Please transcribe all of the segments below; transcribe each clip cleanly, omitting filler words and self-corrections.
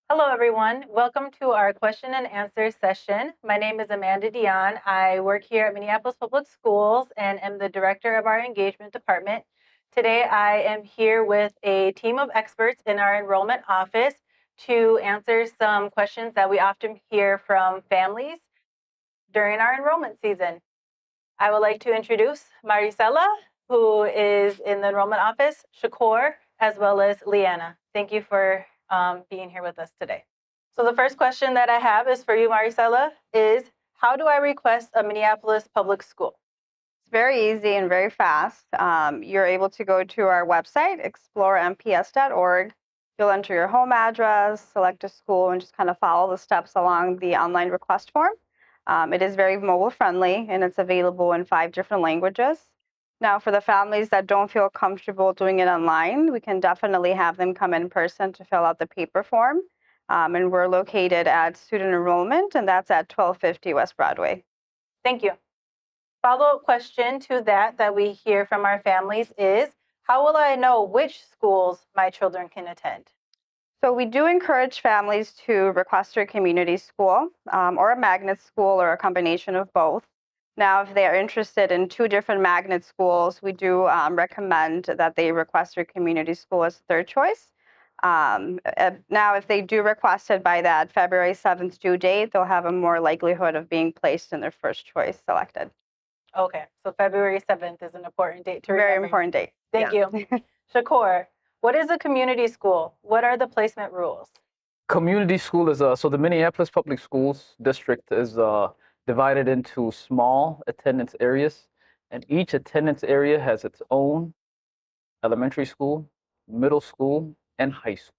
Hello, everyone. Welcome to our question and answer session. My name is Amanda Dion. I work here at Minneapolis Public Schools and am the director of our engagement department. Today, I am here with a team of experts in our enrollment office to answer some questions that we often hear from families during our enrollment season. I would like to introduce Maricela, who is in the enrollment office, Shakur, as well as Leanna. Thank you for being here with us today. So the first question that I have is for you, Maricela, is how do I request a Minneapolis public school? It's very easy and very fast. You're able to go to our website, exploremps.org. You'll enter your home address, select a school, and just kind of follow the steps along the online request form. It is very mobile friendly and it's available in 5 different languages. Now, for the families that don't feel comfortable doing it online, we can definitely have them come in person to fill out the paper form. And we're located at Student Enrollment, and that's at 1250 West Broadway. Thank you. Follow-up question to that we hear from our families is, how will I know which schools my children can attend? So we do encourage families to request their community school or a magnet school or a combination of both. Now, if they are interested in 2 different magnet schools, we do recommend that they request their community school as their choice. Now, if they do request it by that February 7th due date, they'll have a more likelihood of being placed in their first choice selected. Okay, so February 7th is an important date to remember. Very important date. Thank you. Shakur, what is a community school? What are the placement rules? Community school is so the Minneapolis Public Schools district is divided into small attendance areas, and each attendance area has its own elementary school, middle school, and high school.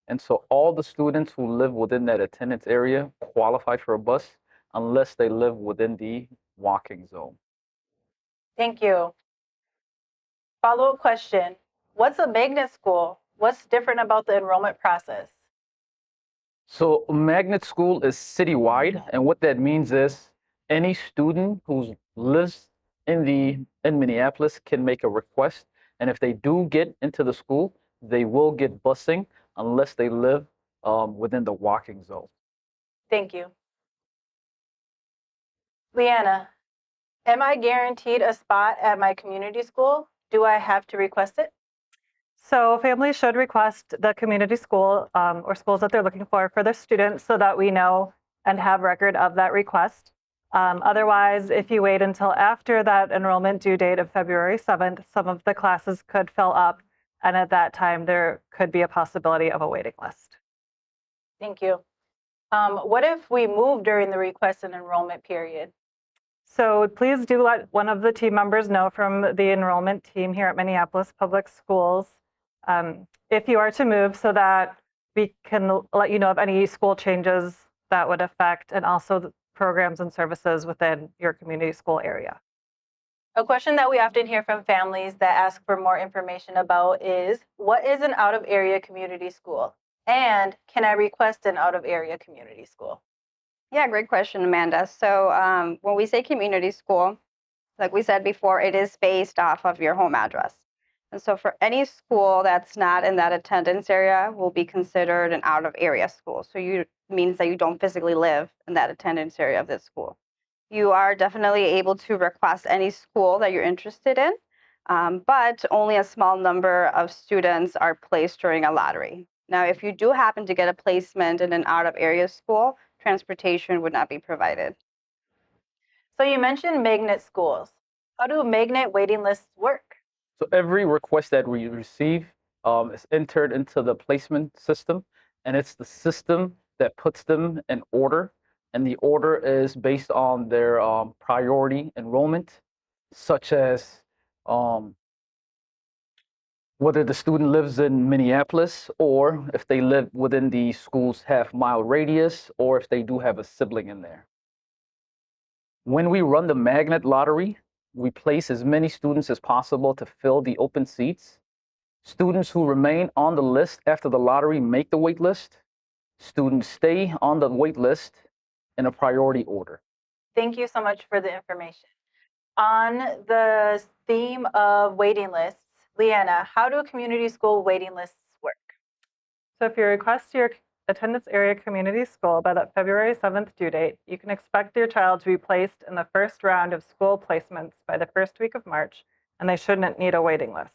And so all the students who live within that attendance area qualify for a bus unless they live within the walking zone. Thank you. Follow-up question. What's a magnet school? What's different about the enrollment process? So magnet school is citywide, and what that means is any student who lives in Minneapolis can make a request, and if they do get into the school, they will get busing unless they live within the walking zone. Thank you. Leanna, am I guaranteed a spot at my community school? Do I have to request it? So families should request the community school or schools that they're looking for their students so that we know and have record of that request. Otherwise, if you wait until after that enrollment due date of February 7th, some of the classes could fill up, and at that time there could be a possibility of a waiting list. Thank you. What if we move during the request and enrollment period? So please do let one of the team members know from the enrollment team here at Minneapolis Public Schools if you are to move, so that we can let you know of any school changes that would affect, and also the programs and services within your community school area. A question that we often hear from families that ask for more information about is, what is an out-of-area community school? And can I request an out-of-area community school? Yeah, great question, Amanda. So when we say community school, like we said before, it is based off of your home address. And so for any school that's not in that attendance area will be considered an out-of-area school. So it means that you don't physically live in that attendance area of this school. You are definitely able to request any school that you're interested in, but only a small number of students are placed during a lottery. Now, if you do happen to get a placement in an out-of-area school, transportation would not be provided. So you mentioned magnet schools. How do magnet waiting lists work? So every request that we receive is entered into the placement system, and it's the system that puts them in order. And the order is based on their priority enrollment, such as whether the student lives in Minneapolis, or if they live within the school's half-mile radius, or if they do have a sibling in there. When we run the magnet lottery, we place as many students as possible to fill the open seats. Students who remain on the list after the lottery make the wait list. Students stay on the wait list in a priority order. Thank you so much for the information. On the theme of waiting lists, Leanna, how do community school waiting lists work? So if you request your attendance area community school by that February 7th due date, you can expect your child to be placed in the first round of school placements by the first week of March, and they shouldn't need a waiting list.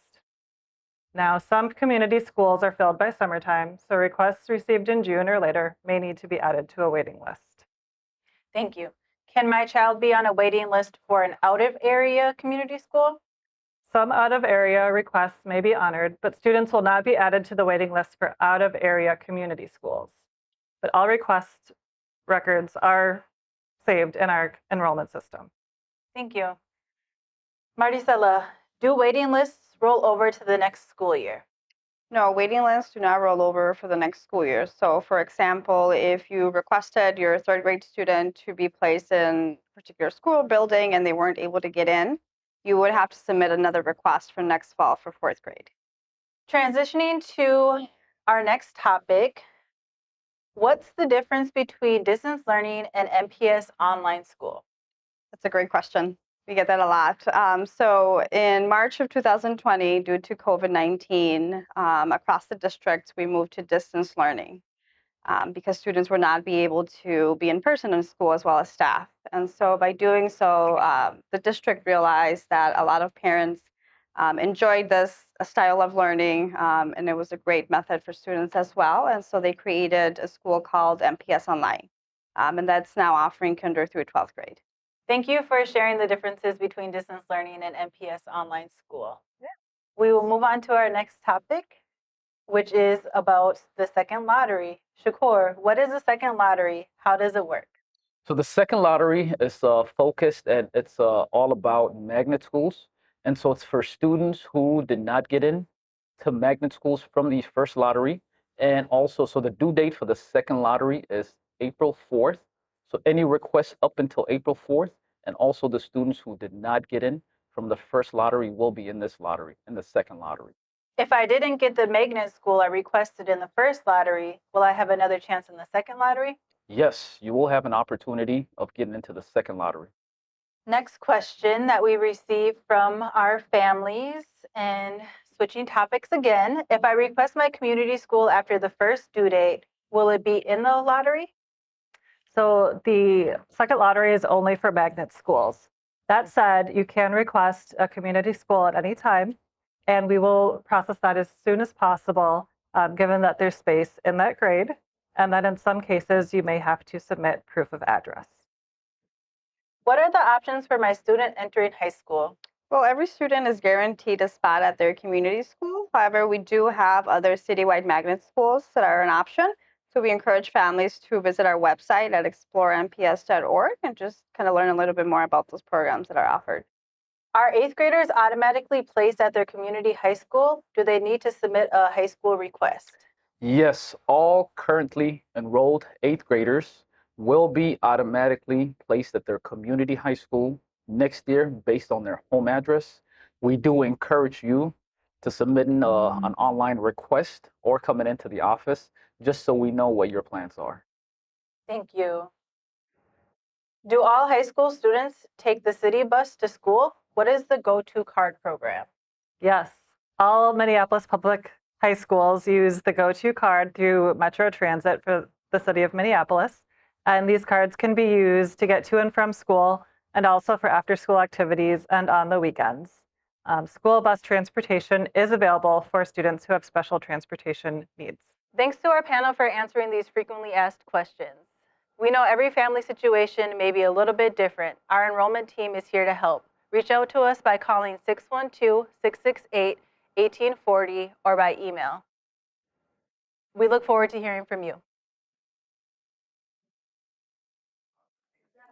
Now, some community schools are filled by summertime, so requests received in June or later may need to be added to a waiting list. Thank you. Can my child be on a waiting list for an out-of-area community school? Some out-of-area requests may be honored, but students will not be added to the waiting list for out-of-area community schools. But all request records are saved in our enrollment system. Thank you. Marticela, do waiting lists roll over to the next school year? No, waiting lists do not roll over for the next school year. So, for example, if you requested your third grade student to be placed in a particular school building and they weren't able to get in, you would have to submit another request for next fall for fourth grade. Transitioning to our next topic, what's the difference between distance learning and MPS online school? That's a great question. We get that a lot. So in March of 2020, due to COVID-19, across the district, we moved to distance learning because students would not be able to be in person in school as well as staff. And so by doing so, the district realized that a lot of parents enjoyed this style of learning, and it was a great method for students as well. And so they created a school called MPS Online, and that's now offering kinder through 12th grade. Thank you for sharing the differences between distance learning and MPS online school. Yeah. We will move on to our next topic, which is about the second lottery. Shakur, what is the second lottery? How does it work? So the second lottery is focused and it's all about magnet schools. And so it's for students who did not get in to magnet schools from the first lottery. And also, so the due date for the second lottery is April 4th. So any requests up until April 4th, and also the students who did not get in from the first lottery will be in this lottery, in the second lottery. If I didn't get the magnet school I requested in the first lottery, will I have another chance in the second lottery? Yes, you will have an opportunity of getting into the second lottery. Next question that we received from our families, and switching topics again. If I request my community school after the first due date, will it be in the lottery? So the second lottery is only for magnet schools. That said, you can request a community school at any time, and we will process that as soon as possible, given that there's space in that grade, and that in some cases you may have to submit proof of address. What are the options for my student entering high school? Well, every student is guaranteed a spot at their community school. However, we do have other citywide magnet schools that are an option. So we encourage families to visit our website at exploremps.org and just kind of learn a little bit more about those programs that are offered. Are eighth graders automatically placed at their community high school? Do they need to submit a high school request? Yes, all currently enrolled eighth graders will be automatically placed at their community high school next year based on their home address. We do encourage you to submit an online request or coming into the office just so we know what your plans are. Thank you. Do all high school students take the city bus to school? What is the Go-To card program? Yes, all Minneapolis public high schools use the Go-To card through Metro Transit for the city of Minneapolis. And these cards can be used to get to and from school and also for after-school activities and on the weekends. School bus transportation is available for students who have special transportation needs. Thanks to our panel for answering these frequently asked questions. We know every family situation may be a little bit different. Our enrollment team is here to help. Reach out to us by calling 612-668-1840 or by email. We look forward to hearing from you.